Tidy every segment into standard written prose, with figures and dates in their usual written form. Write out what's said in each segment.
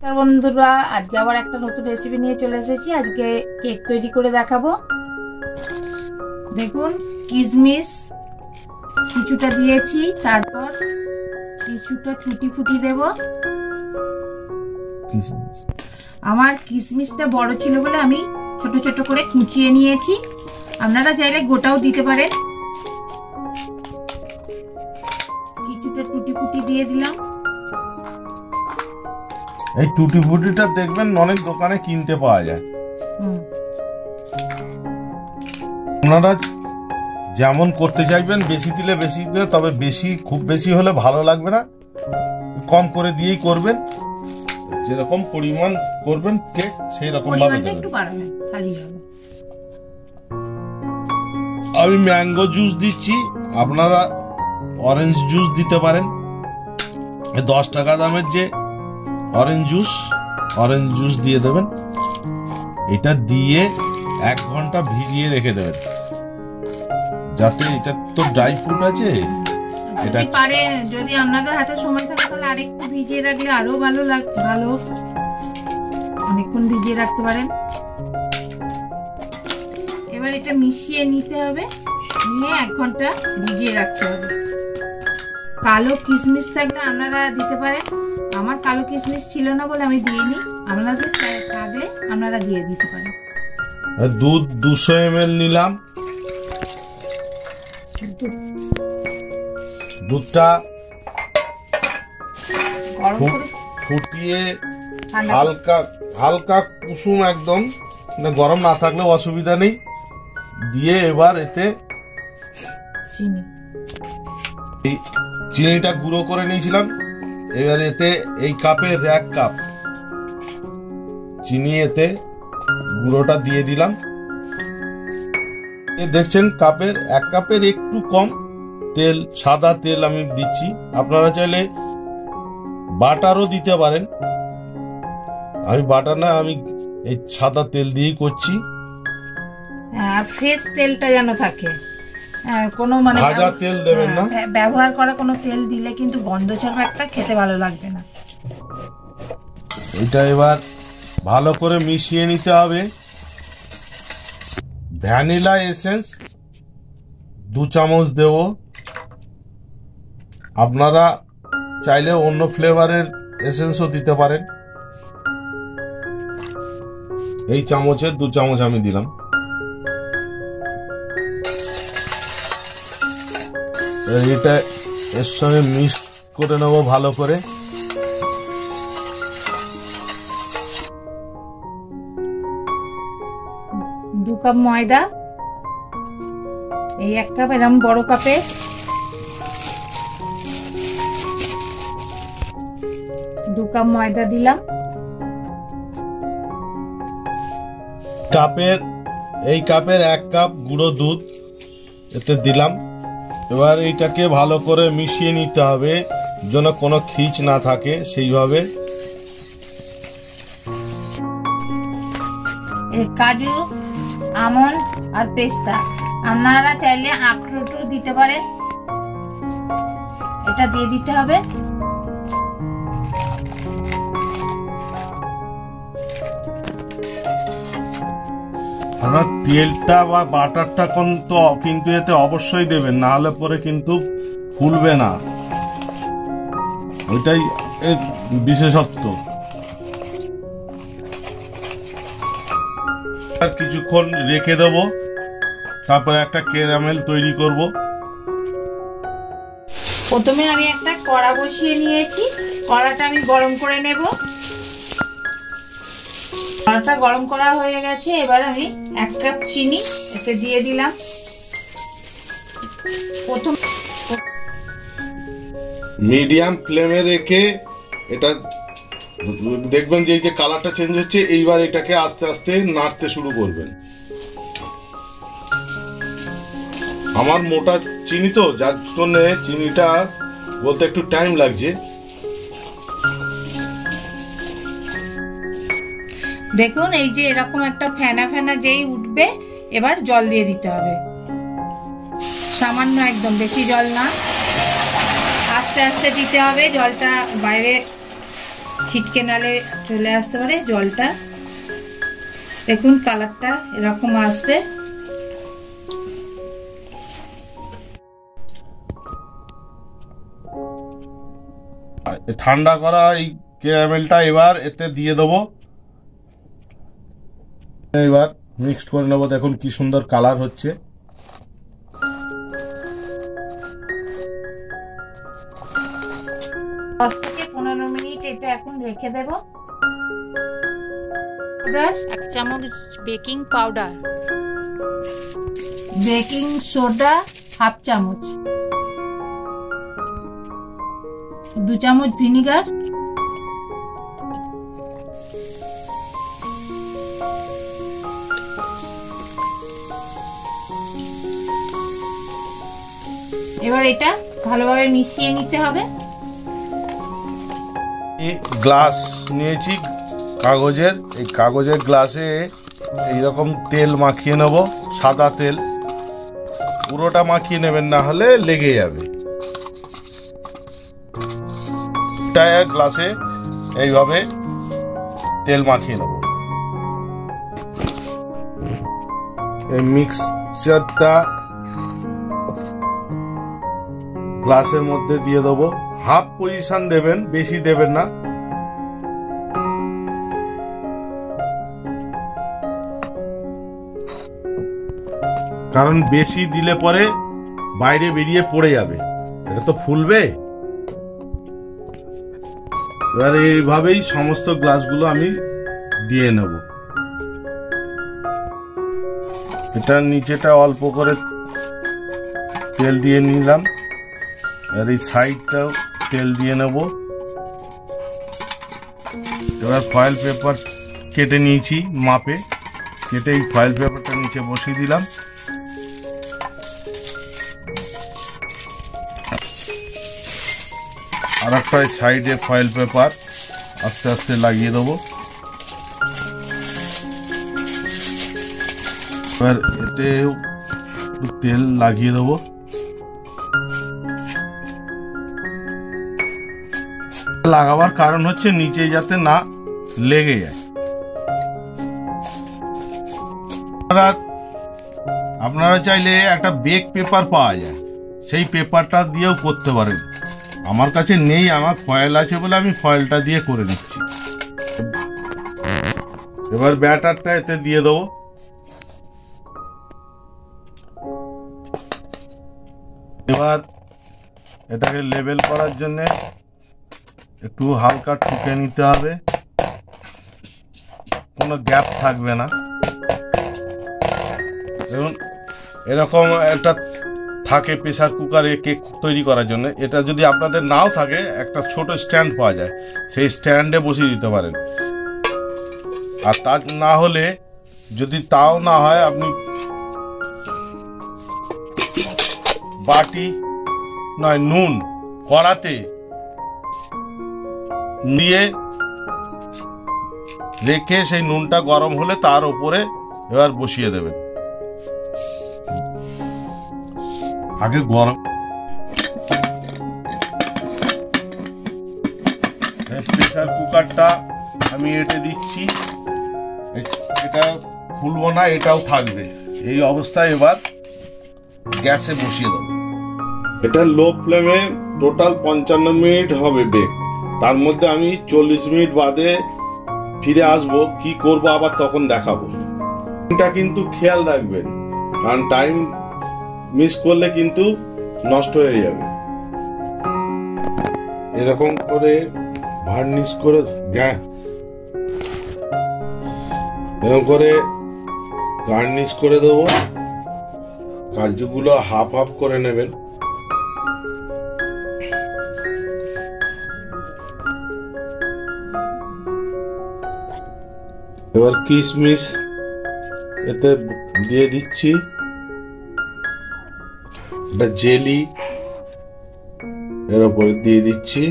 বন্ধুরা, আজকে আবার একটা নতুন রেসিপি নিয়ে চলে এসেছি। আজকে কেক তৈরি করে দেখাবো। দেখুন, কিশমিশ কিছুটা দিয়েছি, তারপর কিছুটা টুটি ফুটি দেব। আমার কিশমিশটা বড় ছিল বলে আমি ছোট ছোট করে কুচিয়ে নিয়েছি। আপনারা চাইলে গোটাও দিতে পারেন। কিছুটা টুটি ফুটি দিয়ে দিলাম। এই টুটি ফুটিটা দেখবেন অনেক দোকানে কিনতে পাওয়া যায়। আপনারা যেমন করতে চাইবেন, বেশি দিলে বেশি দিলে, তবে বেশি খুব বেশি হলে ভালো লাগবে না, কম করে দিয়েই করবেন। যেরকম পরিমাণ করবেন কেক সেই রকম ভাবে দেবেন। আমি ম্যাঙ্গো জুস দিচ্ছি, আপনারা অরেঞ্জ জুস দিতে পারেন। 10 টাকা দামের যে অরেঞ্জ জুস দিয়ে দেবেন। এটা দিয়ে 1 ঘন্টা ভিজিয়ে রেখে দেবেন, যাতে এটা তো ড্রাই ফ্রুট আছে। এটা পারে, যদি আপনাদের হাতে সময় থাকে তাহলে আরেকটু ভিজিয়ে রাখলে আরো ভালো অনেকক্ষণ ভিজিয়ে রাখতে পারেন। এবার এটা মিশিয়ে নিতে হবে, নিয়ে 1 ঘন্টা ভিজিয়ে রাখতে হবে। কালো কিশমিশ থাকলে আপনারা দিতে পারেন। আমার কালো কিশমিশ ছিল না বলে আমি দিইনি। আপনাদের থাকলে আপনারা দিয়ে দিতে পারেন। দুধ 200 ml নিলাম। দুধটা ফুটিয়ে হালকা কুসুম, একদম গরম না থাকলে অসুবিধা নেই, দিয়ে এবার এতে চিনিটা গুঁড়ো করে নিয়েছিলাম। এবার এতে এই কাপের 1 কাপ চিনি এতে গুঁড়োটা দিয়ে দিলাম। দেখছেন কাপের 1 কাপের একটু কম তেল, সাদা তেল আমি দিচ্ছি। আপনারা চাইলে বাটারও দিতে পারেন। আমি বাটার না, আমি এই সাদা তেল দিয়েই করছি। ফ্রেশ তেলটা যেন থাকে, কোনো মানে ভাজা তেল দেবেন না। ব্যবহার করা কোনো তেল দিলে কিন্তু গন্ধ ছাড়া একটা খেতে ভালো লাগবে না। এটা এবার ভালো করে মিশিয়ে নিতে হবে। ভ্যানিলা এসেন্স 2 চামচ দেব। আপনারা চাইলে অন্য ফ্লেভারের এসেন্সও দিতে পারেন। এই চামচের 2 চামচ আমি দিলাম। এটা এর সঙ্গে মিক্স করে নেব ভালো করে। দু কাপ ময়দা, এই 1 কাপ এরকম বড় কাপে 2 কাপ ময়দা দিলাম। এই কাপের 1 কাপ গুঁড়ো দুধ এতে দিলাম। এবার এইটাকে ভালো করে মিশিয়ে নিতে হবে, যেন কোনো খিচ না থাকে সেইভাবে। কাজু, আমন্ড আর পেস্তা, আপনারা চাইলে আখরোটও দিতে পারেন। এটা দিয়ে দিতে হবে। আপনার তেলটা বা বাটারটা কিন্তু এতে অবশ্যই দেবেন, না হলে পরে কিন্তু ফুলবে না। ওইটাই এর বিশেষত্ব। আর কিছুক্ষণ রেখে দেব, তারপরে একটা ক্যারামেল তৈরি করব। প্রথমে আমি একটা কড়া বসিয়ে নিয়েছি। কড়াটা আমি গরম করে নেব। কড়াটা গরম করা হয়ে গেছে। এবার আমি 1 কাপ চিনি এতে দিয়ে দিলাম। প্রথম মিডিয়াম ফ্লেমে রেখে এটা দেখবেন যে এই যে কালারটা চেঞ্জ হচ্ছে। এইবার এটাকে আস্তে আস্তে নাড়তে শুরু করবেন। আমার মোটা চিনি তো, যার জন্য চিনিটা বলতে একটু টাইম লাগছে। দেখুন, এই যে এরকম একটা ফেনা ফেনা যেই উঠবে, এবার জল দিয়ে দিতে হবে। সামান্য, একদম বেশি জল না, আস্তে আস্তে দিতে হবে। জলটা বাইরে ছিটকে নালে চলে আসতে পারে জলটা। দেখুন কালারটা এরকম আসবে। ঠান্ডা করা এই ক্যারামেলটা এবার এতে দিয়ে দেবো। এবার মিক্সড করে নেবো। দেখুন কি সুন্দর কালার হচ্ছে। 10 থেকে 15 মিনিট এটা এখন রেখে দেব। 1 চামচ বেকিং পাউডার, বেকিং সোডা 1/2 চামচ, 2 চামচ ভিনিগার, এবার এটা ভালোভাবে মিশিয়ে নিতে হবে। গ্লাস নিয়েছি কাগজের, এই কাগজের গ্লাসে এইরকম তেল মাখিয়ে নেব, সাদা তেল। পুরোটা মাখিয়ে নেবেন, না হলে লেগে যাবে। গ্লাসে এইভাবে তেল মাখিয়ে নেব। এই মিক্সচারটা গ্লাসের মধ্যে দিয়ে দেবো। হাফ পজিশন দেবেন, বেশি দেবেন না। কারণ বেশি দিলে পরে বাইরে বেরিয়ে পড়ে যাবে, এটা তো ফুলবে। এবার এইভাবেই সমস্ত গ্লাসগুলো আমি দিয়ে নেব। এটার নিচেটা অল্প করে তেল দিয়ে নিলাম, আর এই সাইডটাও তেল দিয়ে নেব। এবার ফয়েল পেপার কেটে নিয়েছি মাপে, কেটে এই ফয়েল পেপারটা নিচে বসিয়ে দিলাম। আর একটা সাইডে ফয়েল পেপার আস্তে আস্তে লাগিয়ে দেবো। এবার এতেও তেল লাগিয়ে দেবো। লাগাবার কারণ হচ্ছে নিচে যাতে না লেগে যায়। আপনারা চাইলে একটা বেক পেপার পাওয়া যায়, সেই পেপারটা দিয়েও করতে পারেন। আমার কাছে নেই, আমার ফয়েল আছে বলে আমি ফয়েলটা দিয়ে করে নিচ্ছি। এবার ব্যাটারটা এতে দিয়ে দেবো। এবার এটাকে লেবেল করার জন্য একটু হালকা ঠুকে নিতে হবে, কোনো গ্যাপ থাকবে না। দেখুন এরকম একটা থাকে প্রেসার কুকারে কেক তৈরি করার জন্য। এটা যদি আপনাদের নাও থাকে, একটা ছোট স্ট্যান্ড পাওয়া যায়, সেই স্ট্যান্ডে বসিয়ে দিতে পারেন। আর তা না হলে, যদি তাও না হয়, আপনি বাটি নয় নুন কড়াতে নিয়ে রেখে সেই নুনটা গরম হলে তার উপরে এবার বসিয়ে দেবেন। আগে গরম প্রেসার কুকারটা আমি এঁটে দিচ্ছি। এটা খুলবো না, এটাও থাকবে এই অবস্থায়। এবার গ্যাসে বসিয়ে দেবো। এটা লো ফ্লেমে টোটাল 55 মিনিট হবে বেক। তার মধ্যে আমি 40 মিনিট বাদে ফিরে আসবো, কি করব আবার তখন দেখাবো। এটা কিন্তু খেয়াল রাখবেন, কারণ টাইম মিস করলে কিন্তু নষ্ট হয়ে যাবে। এরকম করে ভার্নিশ করে এরকম করে গার্নিশ করে দেবো। কাজুগুলো হাফ হাফ করে নেবেন। এবার কিশমিশ এতে দিয়ে দিচ্ছি, এটা জেলি এর উপরে দিয়ে দিচ্ছি।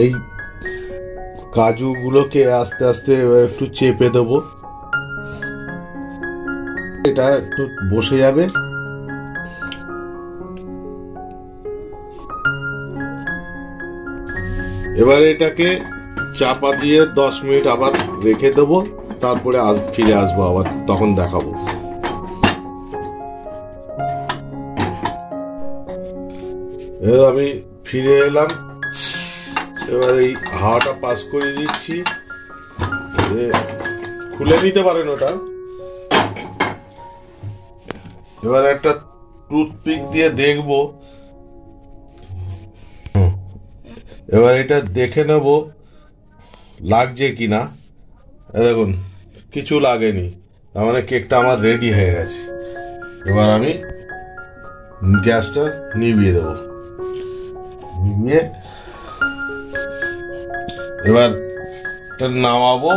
এই কাজুগুলোকে আস্তে আস্তে একটু চেপে দেবো। এটা একটু বসে যাবে। এবার এটাকে চাপা দিয়ে 10 মিনিট আবার রেখে দেবো, তারপরে ফিরে আসবো আবার, তখন দেখাবো। এবার আমি ফিরে এলাম। এবার এই হাওয়াটা পাস করে দিচ্ছি, খুলে নিতে পারেন ওটা। এবার একটা টুথপিক দিয়ে দেখবো, এবার এটা দেখে নেব লাগছে কিনা। দেখুন কিছু লাগেনি, তার মানে কেকটা আমার রেডি হয়ে গেছে। এবার আমি গ্যাসটা নিভিয়ে দেবো। নিভিয়ে এবার নামাবো,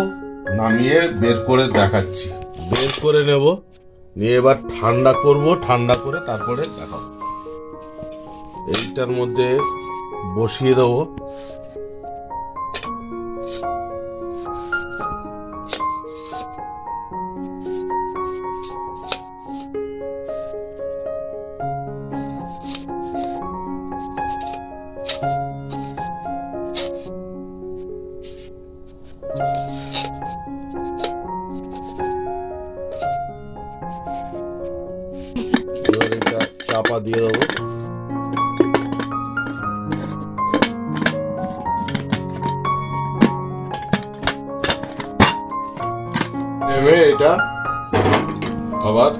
নামিয়ে বের করে দেখাচ্ছি। বের করে নেব, নিয়ে এবার ঠান্ডা করব, ঠান্ডা করে তারপরে দেখাবো। এইটার মধ্যে বসিয়ে দেবো। এবার এটা চাপা দিয়ে দেবো। এটা আবার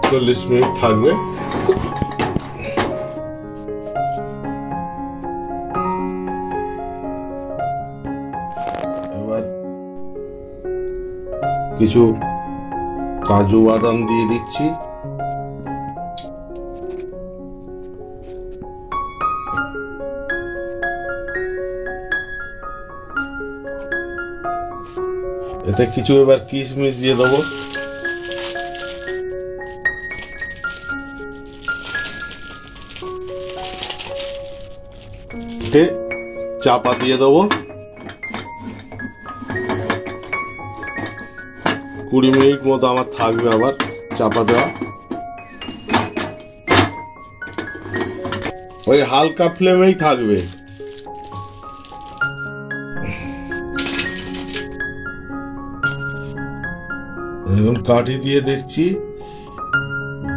40 মিনিট থাকবে। এবার কিছু কাজু বাদাম দিয়ে দিচ্ছি। এতে কিছু এবার কিশমিশ দিয়ে দেবো। চাপা দিয়ে দেবো। 20 মিনিট মতো আমার থাকবে আবার চাপা দেওয়া। ওই হালকা ফ্লেমেই থাকবে। এখন কাঠি দিয়ে দেখছি,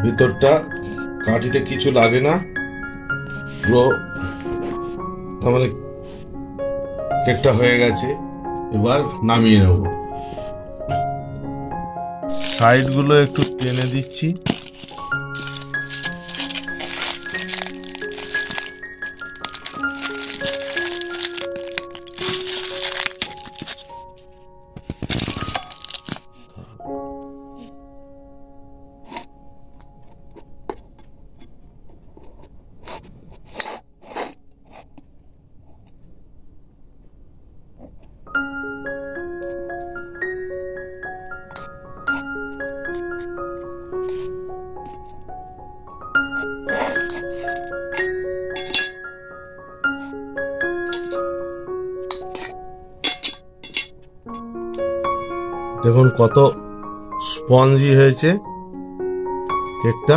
ভিতরটা কাঠিতে কিছু লাগে না, পুরো তার মানে কেকটা হয়ে গেছে। এবার নামিয়ে নেব। সাইড গুলো একটু টেনে দিচ্ছি। দেখুন কত স্পঞ্জি হয়েছে কেকটা।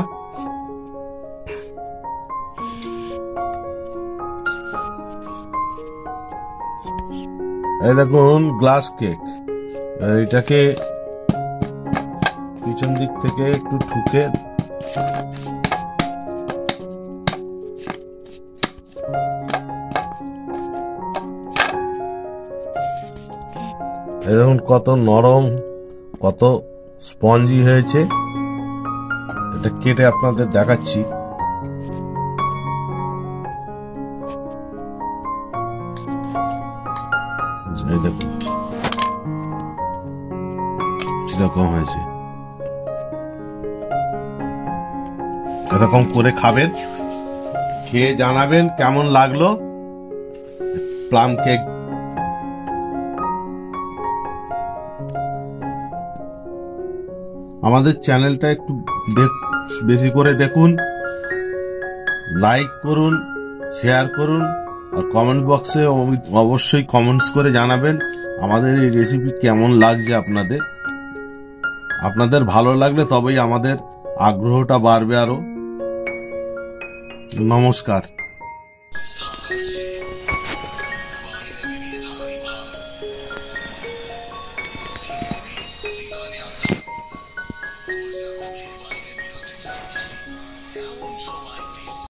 এই দেখুন গ্লাস কেক। এটাকে পিছন দিক থেকে একটু ঠুকে দেখুন কত নরম, কত স্পঞ্জি হয়েছে। এটা কেটে আপনাদের দেখাচ্ছি। এই দেখুন কিরকম হয়েছে। এরকম করে খাবেন, খেয়ে জানাবেন কেমন লাগলো প্লাম কেক। আমাদের চ্যানেলটা একটু বেশি করে দেখুন, লাইক করুন, শেয়ার করুন, আর কমেন্ট বক্সে অবশ্যই কমেন্টস করে জানাবেন আমাদের এই রেসিপি কেমন লাগছে আপনাদের। আপনাদের ভালো লাগলে তবেই আমাদের আগ্রহটা বাড়বে আরো। নমস্কার।